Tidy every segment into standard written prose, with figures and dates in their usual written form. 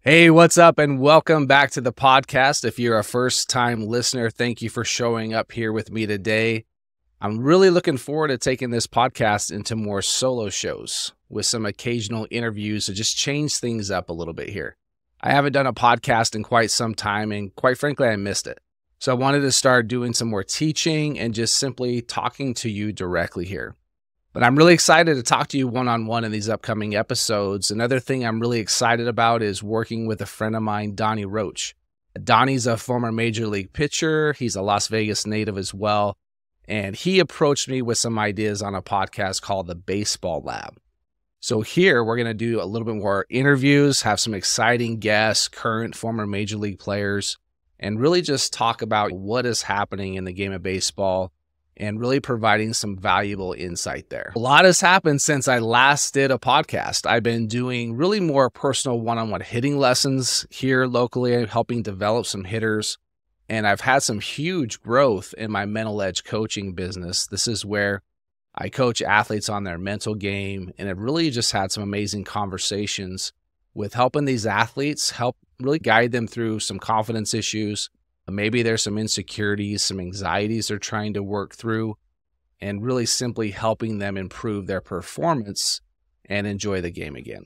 Hey, what's up, and welcome back to the podcast. If you're a first-time listener, thank you for showing up here with me today. I'm really looking forward to taking this podcast into more solo shows with some occasional interviews to just change things up a little bit here. I haven't done a podcast in quite some time, and quite frankly, I missed it. So I wanted to start doing some more teaching and just simply talking to you directly here. But I'm really excited to talk to you one-on-one in these upcoming episodes. Another thing I'm really excited about is working with a friend of mine, Donnie Roach. Donnie's a former Major League pitcher. He's a Las Vegas native as well. And he approached me with some ideas on a podcast called the Baseball Lab. So here we're going to do a little bit more interviews, have some exciting guests, current, former Major League players, and really just talk about what is happening in the game of baseball and really providing some valuable insight there. A lot has happened since I last did a podcast. I've been doing really more personal one-on-one hitting lessons here locally, helping develop some hitters. And I've had some huge growth in my mental edge coaching business. This is where I coach athletes on their mental game, and I've really just had some amazing conversations with helping these athletes, help really guide them through some confidence issues. Maybe there's some insecurities, some anxieties they're trying to work through, and really simply helping them improve their performance and enjoy the game again.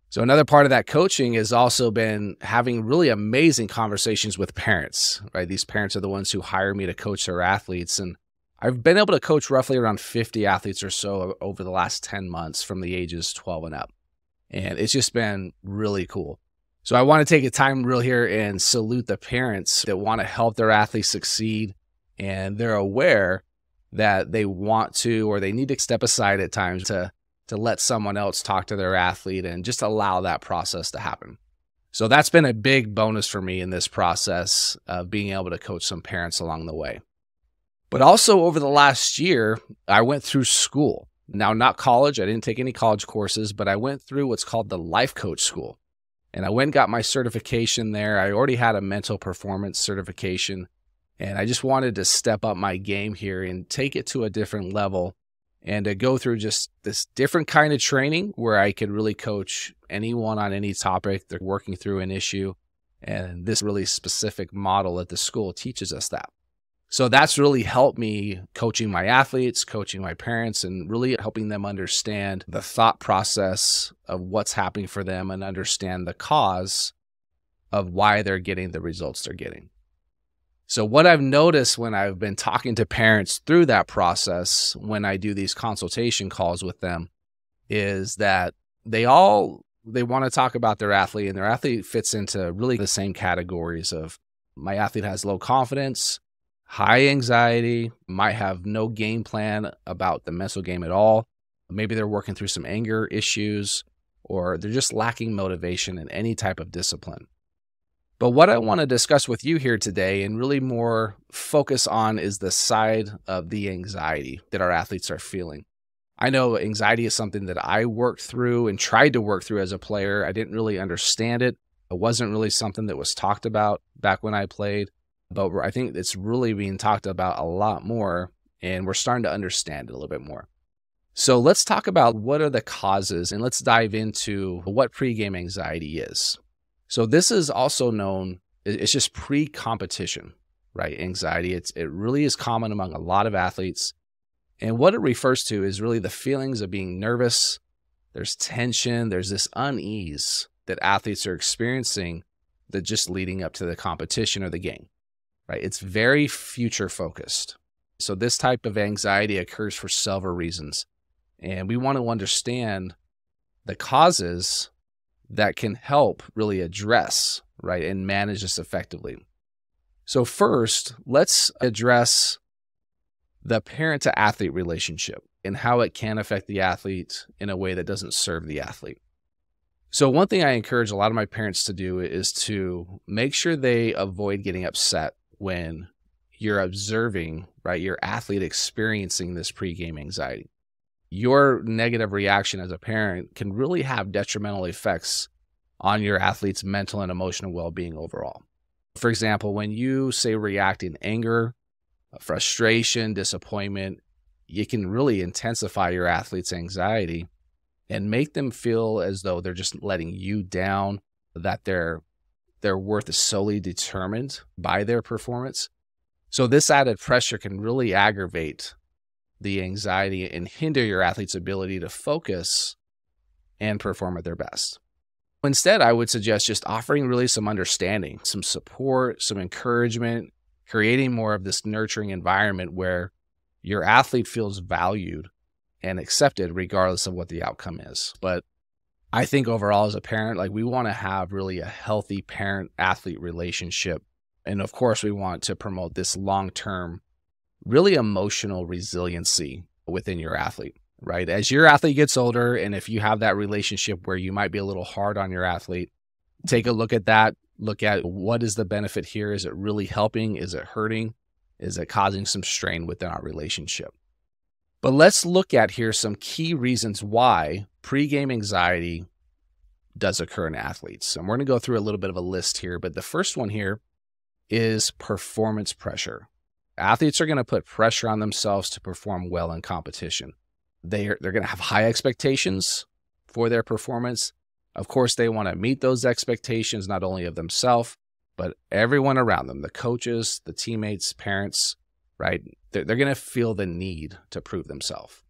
So another part of that coaching has also been having really amazing conversations with parents, right? These parents are the ones who hire me to coach their athletes. And I've been able to coach roughly around 50 athletes or so over the last 10 months from the ages 12 and up. And it's just been really cool. So I want to take a time real here and salute the parents that want to help their athletes succeed, and they're aware that they want to or they need to step aside at times to let someone else talk to their athlete and just allow that process to happen. So that's been a big bonus for me in this process of being able to coach some parents along the way. But also over the last year, I went through school. Now, not college. I didn't take any college courses, but I went through what's called the Life Coach School. And I went and got my certification there. I already had a mental performance certification, and I just wanted to step up my game here and take it to a different level and to go through just this different kind of training where I could really coach anyone on any topic. They're working through an issue, and this really specific model at the school teaches us that. So that's really helped me coaching my athletes, coaching my parents, and really helping them understand the thought process of what's happening for them and understand the cause of why they're getting the results they're getting. So what I've noticed when I've been talking to parents through that process, when I do these consultation calls with them, is that they want to talk about their athlete, and their athlete fits into really the same categories of my athlete has low confidence, high anxiety, might have no game plan about the mental game at all. Maybe they're working through some anger issues, or they're just lacking motivation in any type of discipline. But what I want to discuss with you here today and really more focus on is the side of the anxiety that our athletes are feeling. I know anxiety is something that I worked through and tried to work through as a player. I didn't really understand it. It wasn't really something that was talked about back when I played. But I think it's really being talked about a lot more, and we're starting to understand it a little bit more. So let's talk about what are the causes, and let's dive into what pregame anxiety is. So this is also known, it's just pre-competition, right? Anxiety, it really is common among a lot of athletes. And what it refers to is really the feelings of being nervous. There's tension, there's this unease that athletes are experiencing that just leading up to the competition or the game. Right? It's very future focused. So this type of anxiety occurs for several reasons. And we want to understand the causes that can help really address, right, and manage this effectively. So first, let's address the parent to athlete relationship and how it can affect the athlete in a way that doesn't serve the athlete. So one thing I encourage a lot of my parents to do is to make sure they avoid getting upset when you're observing, right, your athlete experiencing this pregame anxiety. Your negative reaction as a parent can really have detrimental effects on your athlete's mental and emotional well-being overall. For example, when you say react in anger, frustration, disappointment, you can really intensify your athlete's anxiety and make them feel as though they're just letting you down, that their worth is solely determined by their performance. So this added pressure can really aggravate the anxiety and hinder your athlete's ability to focus and perform at their best. Instead, I would suggest just offering really some understanding, some support, some encouragement, creating more of this nurturing environment where your athlete feels valued and accepted regardless of what the outcome is. But I think overall as a parent, like we want to have really a healthy parent-athlete relationship. And of course, we want to promote this long-term, really emotional resiliency within your athlete, right? As your athlete gets older, and if you have that relationship where you might be a little hard on your athlete, take a look at that. Look at what is the benefit here. Is it really helping? Is it hurting? Is it causing some strain within our relationship? But let's look at here some key reasons why pregame anxiety does occur in athletes. And we're going to go through a little bit of a list here, but the first one here is performance pressure. Athletes are going to put pressure on themselves to perform well in competition. They're going to have high expectations for their performance. Of course, they want to meet those expectations, not only of themselves, but everyone around them, the coaches, the teammates, parents, right? They're going to feel the need to prove themselves.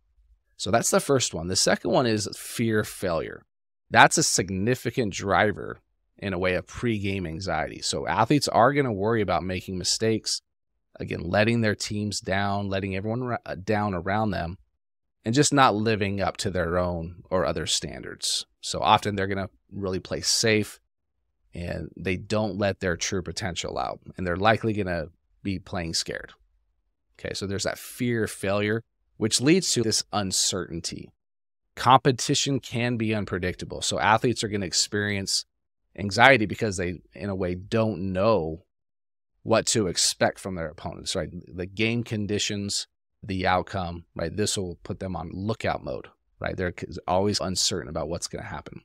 So that's the first one. The second one is fear of failure. That's a significant driver in a way of pregame anxiety. So athletes are going to worry about making mistakes, again, letting their teams down, letting everyone down around them, and just not living up to their own or other standards. So often they're going to really play safe and they don't let their true potential out, and they're likely going to be playing scared. Okay, so there's that fear of failure, which leads to this uncertainty. Competition can be unpredictable. So athletes are going to experience anxiety because they, in a way, don't know what to expect from their opponents, right? The game conditions, the outcome, right? This will put them on lookout mode, right? They're always uncertain about what's going to happen.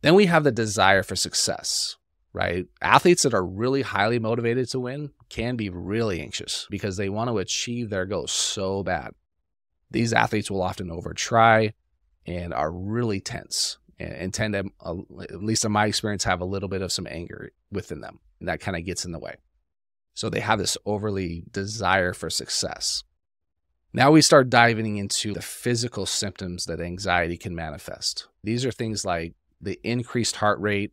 Then we have the desire for success, right? Athletes that are really highly motivated to win can be really anxious because they want to achieve their goals so bad. These athletes will often overtry and are really tense and tend to, at least in my experience, have a little bit of some anger within them. And that kind of gets in the way. So they have this overly desire for success. Now we start diving into the physical symptoms that anxiety can manifest. These are things like the increased heart rate,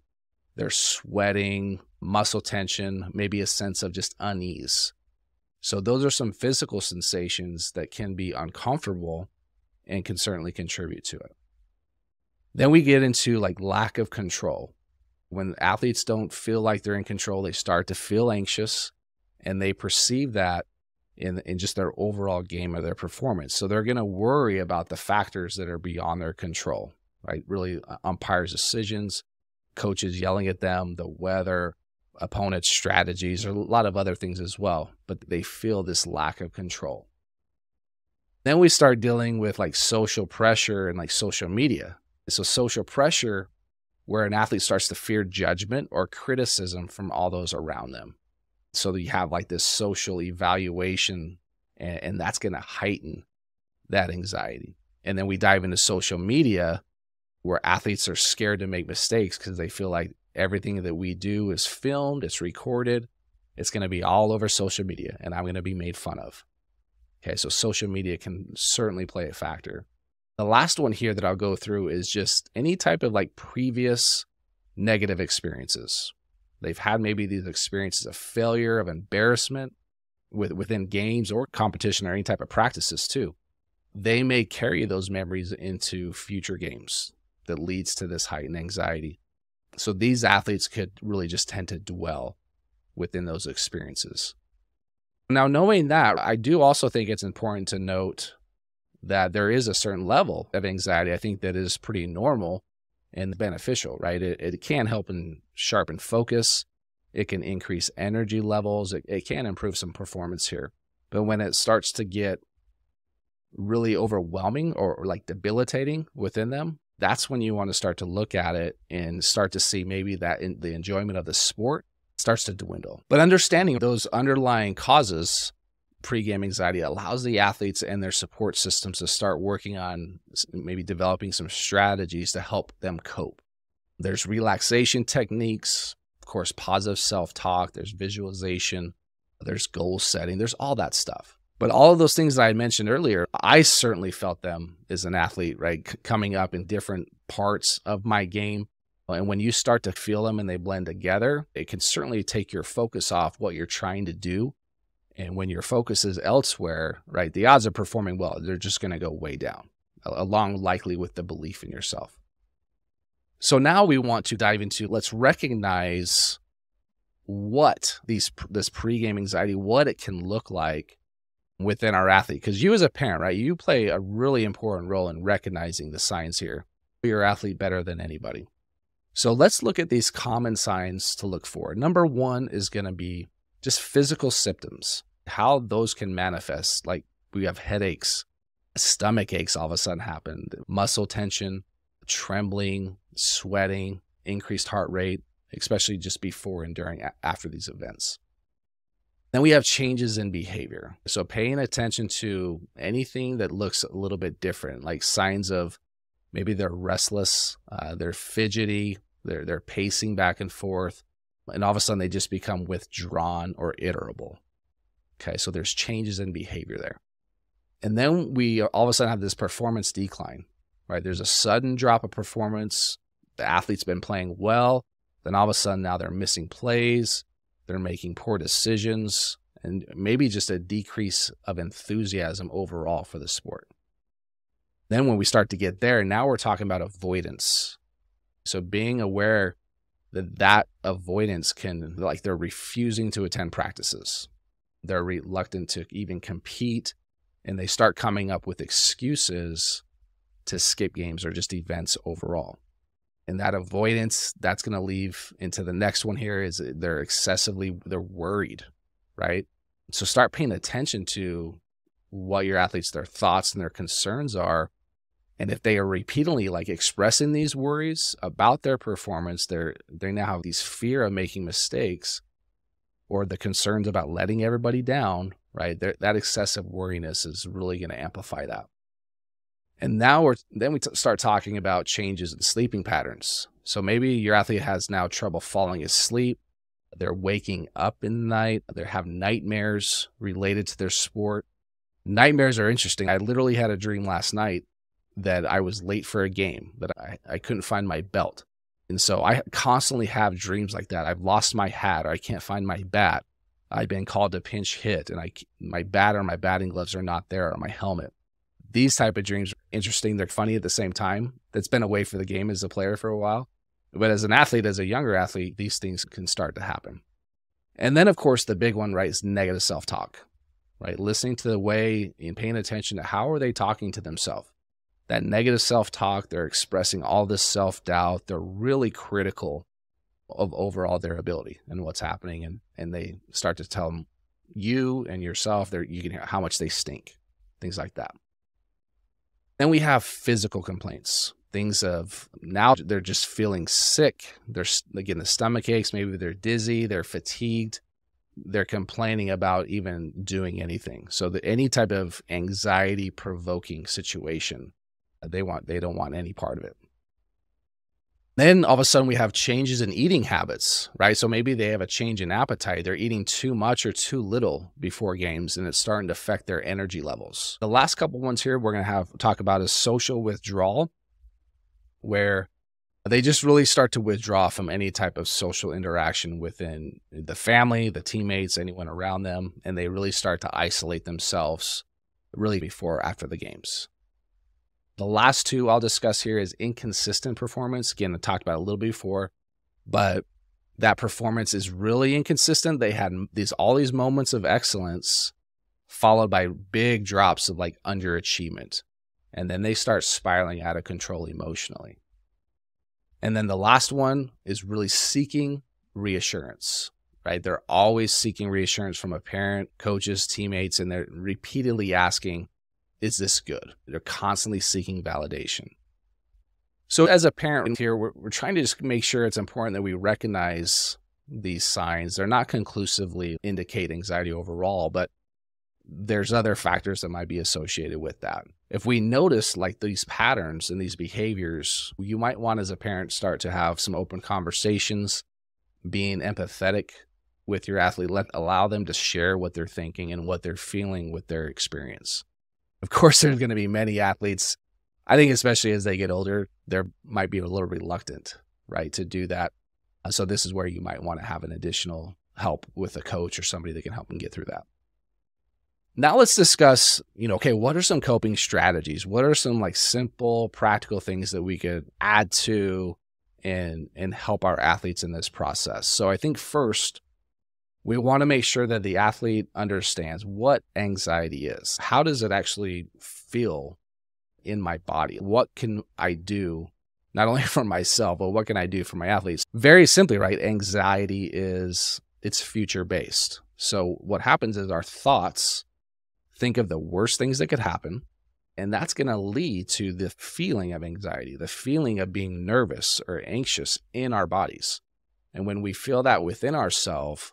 they're sweating, muscle tension, maybe a sense of just unease. So those are some physical sensations that can be uncomfortable and can certainly contribute to it. Then we get into like lack of control. When athletes don't feel like they're in control, they start to feel anxious, and they perceive that in just their overall game or their performance. So they're going to worry about the factors that are beyond their control, right? Really umpires' decisions, coaches yelling at them, the weather, opponents' strategies, or a lot of other things as well, but they feel this lack of control. Then we start dealing with like social pressure and like social media. So social pressure, where an athlete starts to fear judgment or criticism from all those around them. So you have like this social evaluation, and that's going to heighten that anxiety. And then we dive into social media, where athletes are scared to make mistakes because they feel like everything that we do is filmed, it's recorded, it's going to be all over social media, and I'm going to be made fun of. Okay, so social media can certainly play a factor. The last one here that I'll go through is just any type of like previous negative experiences. They've had maybe these experiences of failure, of embarrassment within games or competition or any type of practices too. They may carry those memories into future games that leads to this heightened anxiety. So these athletes could really just tend to dwell within those experiences. Now, knowing that, I do also think it's important to note that there is a certain level of anxiety, I think, that is pretty normal and beneficial, right? It can help and sharpen focus. It can increase energy levels. It can improve some performance here. But when it starts to get really overwhelming or like debilitating within them, that's when you want to start to look at it and start to see maybe that the enjoyment of the sport starts to dwindle. But understanding those underlying causes, pregame anxiety allows the athletes and their support systems to start working on maybe developing some strategies to help them cope. There's relaxation techniques, of course, positive self-talk, there's visualization, there's goal setting, there's all that stuff. But all of those things that I mentioned earlier, I certainly felt them as an athlete, right? Coming up in different parts of my game. And when you start to feel them and they blend together, it can certainly take your focus off what you're trying to do. And when your focus is elsewhere, right, the odds of performing well, they're just going to go way down, along likely with the belief in yourself. So now we want to dive into, let's recognize what this pregame anxiety, what it can look like within our athlete. Because you as a parent, right, you play a really important role in recognizing the signs here. Your athlete better than anybody. So let's look at these common signs to look for. Number one is going to be just physical symptoms, how those can manifest. Like we have headaches, stomach aches all of a sudden happen, muscle tension, trembling, sweating, increased heart rate, especially just before and during, after these events. Then we have changes in behavior. So paying attention to anything that looks a little bit different, like signs of maybe they're restless, they're fidgety, they're pacing back and forth, and all of a sudden they just become withdrawn or irritable. Okay, so there's changes in behavior there. And then we all of a sudden have this performance decline, right? There's a sudden drop of performance. The athlete's been playing well, then all of a sudden now they're missing plays, they're making poor decisions, and maybe just a decrease of enthusiasm overall for the sport. Then when we start to get there, now we're talking about avoidance. So being aware that avoidance can, like they're refusing to attend practices. They're reluctant to even compete, and they start coming up with excuses to skip games or just events overall. And that avoidance, that's going to leave into the next one here is they're worried, right? So start paying attention to what your athletes, their thoughts and their concerns are. And if they are repeatedly like expressing these worries about their performance, they now have these fear of making mistakes or the concerns about letting everybody down, right? That excessive worriness is really going to amplify that. And now we start talking about changes in sleeping patterns. So maybe your athlete has now trouble falling asleep. They're waking up in the night. They have nightmares related to their sport. Nightmares are interesting. I literally had a dream last night that I was late for a game, that I couldn't find my belt. And so I constantly have dreams like that. I've lost my hat, or I can't find my bat. I've been called to pinch hit, and my bat or my batting gloves are not there, or my helmet. These type of dreams are interesting. They're funny at the same time. That's been away for the game as a player for a while. But as an athlete, as a younger athlete, these things can start to happen. And then, of course, the big one, right, is negative self-talk, right? Listening to the way and paying attention to how are they talking to themselves. That negative self-talk, they're expressing all this self-doubt. They're really critical of overall their ability and what's happening. And they start to tell them, you and yourself, you can hear how much they stink, things like that. Then we have physical complaints, things of now they're just feeling sick. They're getting the stomach aches. Maybe they're dizzy. They're fatigued. They're complaining about even doing anything. So any type of anxiety provoking situation, they don't want any part of it. Then all of a sudden we have changes in eating habits, right? So maybe they have a change in appetite. They're eating too much or too little before games, and it's starting to affect their energy levels. The last couple ones here we're going to talk about is social withdrawal, where they just really start to withdraw from any type of social interaction within the family, the teammates, anyone around them, and they really start to isolate themselves really before or after the games. The last two I'll discuss here is inconsistent performance. Again, I talked about it a little bit before, but that performance is really inconsistent. They had all these moments of excellence followed by big drops of like underachievement. And then they start spiraling out of control emotionally. And then the last one is really seeking reassurance, right? They're always seeking reassurance from a parent, coaches, teammates, and they're repeatedly asking, is this good? They're constantly seeking validation. So as a parent here, we're trying to just make sure it's important that we recognize these signs. They're not conclusively indicate anxiety overall, but there's other factors that might be associated with that. If we notice like these patterns and these behaviors, you might want as a parent start to have some open conversations, being empathetic with your athlete, allow them to share what they're thinking and what they're feeling with their experience. Of course, there's going to be many athletes, I think especially as they get older, they might be a little reluctant, right, to do that. So this is where you might want to have an additional help with a coach or somebody that can help them get through that. Now let's discuss, okay, what are some coping strategies? What are some like simple, practical things that we could add to and help our athletes in this process? So I think first, we want to make sure that the athlete understands what anxiety is. How does it actually feel in my body? What can I do, not only for myself, but what can I do for my athletes? Very simply, right? Anxiety it's future-based. So what happens is our thoughts think of the worst things that could happen, and that's going to lead to the feeling of anxiety, the feeling of being nervous or anxious in our bodies. And when we feel that within ourselves,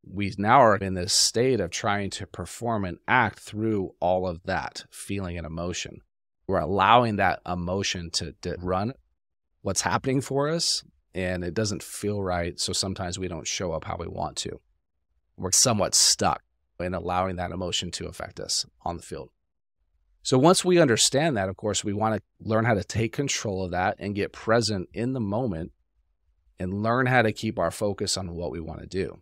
we now are in this state of trying to perform and act through all of that feeling and emotion. We're allowing that emotion to run what's happening for us, and it doesn't feel right, so sometimes we don't show up how we want to. We're somewhat stuck in allowing that emotion to affect us on the field. So once we understand that, of course, we want to learn how to take control of that and get present in the moment and learn how to keep our focus on what we want to do.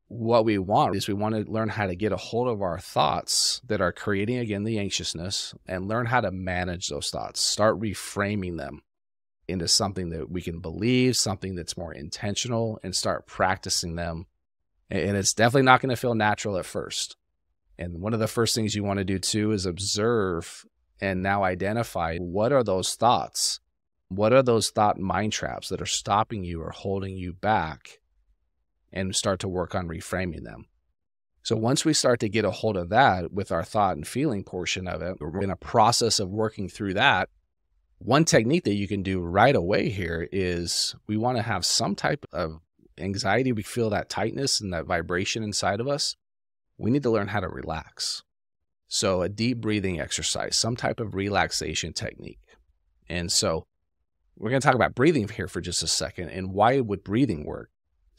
What we want is we want to learn how to get a hold of our thoughts that are creating, again, the anxiousness, and learn how to manage those thoughts. Start reframing them into something that we can believe, something that's more intentional, and start practicing them. And it's definitely not going to feel natural at first. And one of the first things you want to do too is observe and now identify what are those thoughts? What are those thought mind traps that are stopping you or holding you back? And start to work on reframing them. So once we start to get a hold of that with our thought and feeling portion of it, we're in a process of working through that. One technique that you can do right away here is we want to have some type of anxiety. We feel that tightness and that vibration inside of us. We need to learn how to relax. So a deep breathing exercise, some type of relaxation technique. And so we're going to talk about breathing here for just a second and why would breathing work?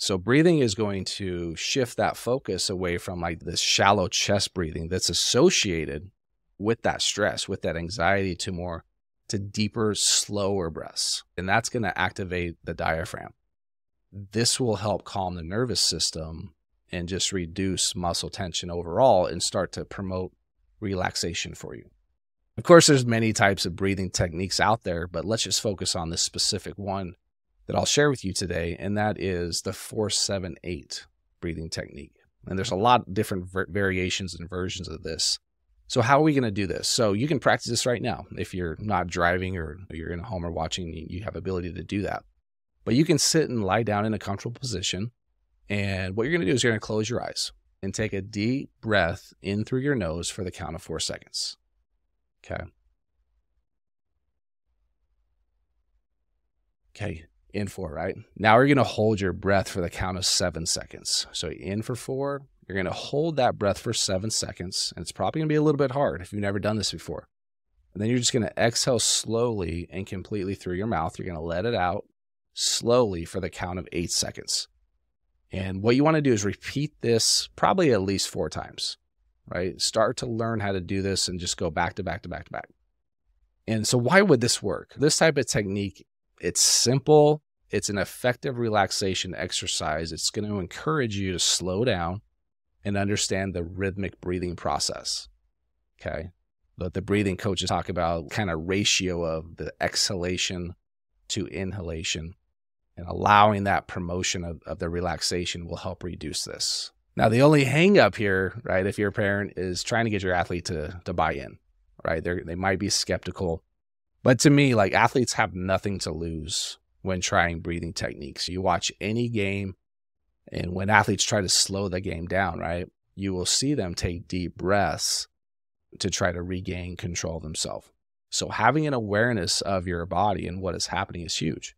So breathing is going to shift that focus away from like this shallow chest breathing that's associated with that stress, with that anxiety, to deeper, slower breaths. And that's going to activate the diaphragm. This will help calm the nervous system and just reduce muscle tension overall and start to promote relaxation for you. Of course, there's many types of breathing techniques out there, but let's just focus on this specific one that I'll share with you today, and that is the 4-7-8 breathing technique. And there's a lot of different variations and versions of this. So how are we going to do this? So you can practice this right now. If you're not driving or you're in a home or watching, you have ability to do that. But you can sit and lie down in a comfortable position. And what you're going to do is you're going to close your eyes and take a deep breath in through your nose for the count of 4 seconds. Okay. Okay. In 4, right? Now you're going to hold your breath for the count of 7 seconds. So in for 4, you're going to hold that breath for 7 seconds. And it's probably going to be a little bit hard if you've never done this before. And then you're just going to exhale slowly and completely through your mouth. You're going to let it out slowly for the count of 8 seconds. And what you want to do is repeat this probably at least 4 times, right? Start to learn how to do this and just go back to back to back to back. And so why would this work? This type of technique, it's simple. It's an effective relaxation exercise. It's going to encourage you to slow down and understand the rhythmic breathing process. Okay. But the breathing coaches talk about kind of ratio of the exhalation to inhalation, and allowing that promotion of the relaxation will help reduce this. Now, the only hang up here, right, if you're a parent, is trying to get your athlete to buy in, right? They might be skeptical. But to me, like, athletes have nothing to lose when trying breathing techniques. You watch any game, and when athletes try to slow the game down, right, you will see them take deep breaths to try to regain control of themselves. So having an awareness of your body and what is happening is huge.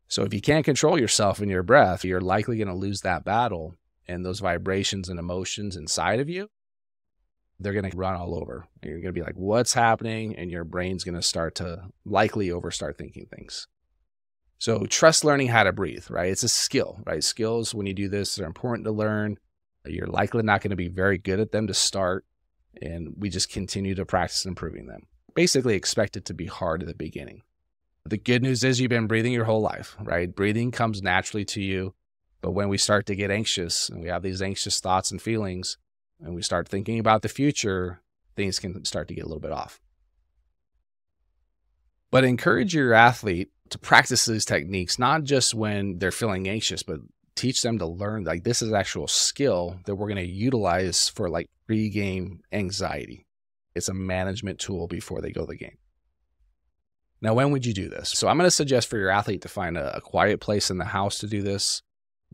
So if you can't control yourself in your breath, you're likely going to lose that battle, and those vibrations and emotions inside of you they're going to run all over. And you're going to be like, what's happening? And your brain's going to start to likely start thinking things. So trust learning how to breathe, right? It's a skill, right? Skills, when you do this, are important to learn. You're likely not going to be very good at them to start. And we just continue to practice improving them. Basically expect it to be hard at the beginning. The good news is you've been breathing your whole life, right? Breathing comes naturally to you. But when we start to get anxious and we have these anxious thoughts and feelings, and we start thinking about the future, things can start to get a little bit off. But encourage your athlete to practice these techniques, not just when they're feeling anxious, but teach them to learn, like, this is actual skill that we're going to utilize for like pre-game anxiety. It's a management tool before they go to the game. Now, when would you do this? So I'm going to suggest for your athlete to find a quiet place in the house to do this.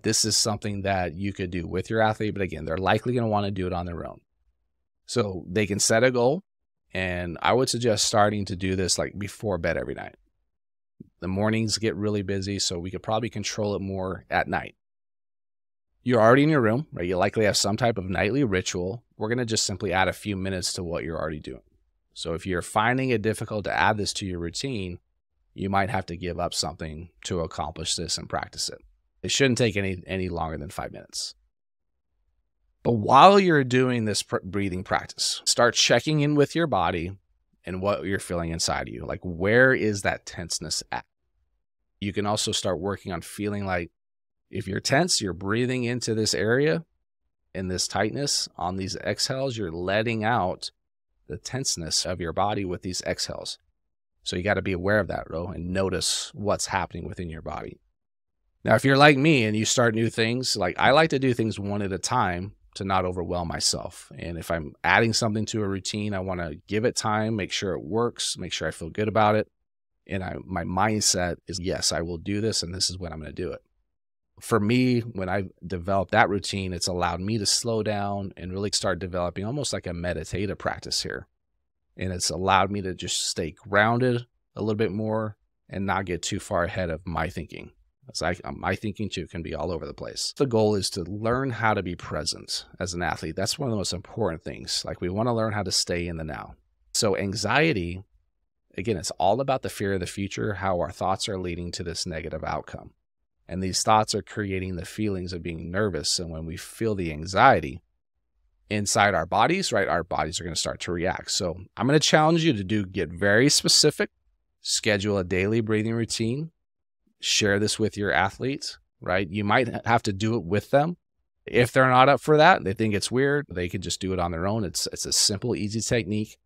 This is something that you could do with your athlete, but again, they're likely going to want to do it on their own. So they can set a goal, and I would suggest starting to do this like before bed every night. The mornings get really busy, so we could probably control it more at night. You're already in your room, right? You likely have some type of nightly ritual. We're going to just simply add a few minutes to what you're already doing. So if you're finding it difficult to add this to your routine, you might have to give up something to accomplish this and practice it. It shouldn't take any longer than 5 minutes. But while you're doing this breathing practice, start checking in with your body and what you're feeling inside of you. Like, where is that tenseness at? You can also start working on feeling like, if you're tense, you're breathing into this area and this tightness. On these exhales, you're letting out the tenseness of your body with these exhales. So you got to be aware of that, and notice what's happening within your body. Now, if you're like me and you start new things, like I like to do things one at a time to not overwhelm myself. And if I'm adding something to a routine, I want to give it time, make sure it works, make sure I feel good about it. And my mindset is, yes, I will do this, and this is when I'm going to do it. For me, when I developed that routine, it's allowed me to slow down and really start developing almost like a meditative practice here. And it's allowed me to just stay grounded a little bit more and not get too far ahead of my thinking. My thinking too can be all over the place. The goal is to learn how to be present as an athlete. That's one of the most important things. Like, we want to learn how to stay in the now. So anxiety, again, it's all about the fear of the future, how our thoughts are leading to this negative outcome. And these thoughts are creating the feelings of being nervous. And when we feel the anxiety inside our bodies, right, our bodies are going to start to react. So I'm going to challenge you to get very specific, schedule a daily breathing routine, share this with your athletes, right? You might have to do it with them. If they're not up for that, they think it's weird, they could just do it on their own. It's a simple, easy technique.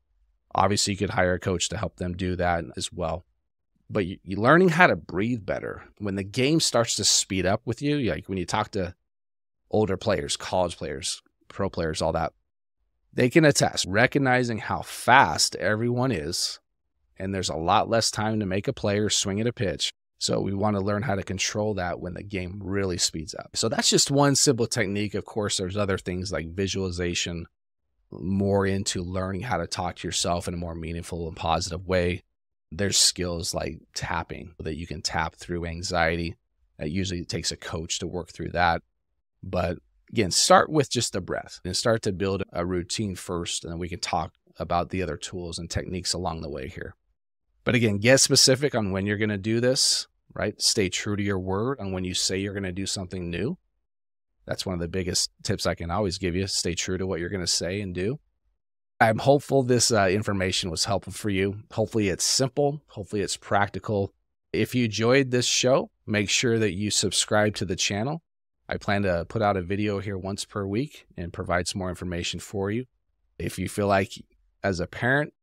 Obviously, you could hire a coach to help them do that as well. But you're learning how to breathe better. When the game starts to speed up with you, like when you talk to older players, college players, pro players, all that, they can attest, recognizing how fast everyone is, and there's a lot less time to make a play or swing at a pitch. So we want to learn how to control that when the game really speeds up. So that's just one simple technique. Of course, there's other things like visualization, more into learning how to talk to yourself in a more meaningful and positive way. There's skills like tapping that you can tap through anxiety. It usually takes a coach to work through that. But again, start with just the breath and start to build a routine first, and then we can talk about the other tools and techniques along the way here. But again, get specific on when you're going to do this, right? Stay true to your word on when you say you're going to do something new. That's one of the biggest tips I can always give you. Stay true to what you're going to say and do. I'm hopeful this information was helpful for you. Hopefully it's simple. Hopefully it's practical. If you enjoyed this show, make sure that you subscribe to the channel. I plan to put out a video here once per week and provide some more information for you. If you feel like as a parent,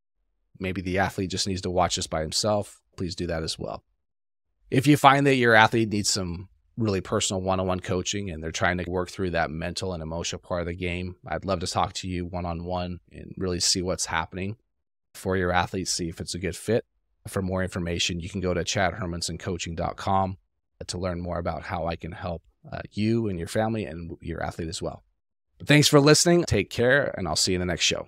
maybe the athlete just needs to watch this by himself, please do that as well. If you find that your athlete needs some really personal one-on-one coaching and they're trying to work through that mental and emotional part of the game, I'd love to talk to you one-on-one and really see what's happening for your athlete, see if it's a good fit. For more information, you can go to chadhermansencoaching.com to learn more about how I can help you and your family and your athlete as well. But thanks for listening. Take care, and I'll see you in the next show.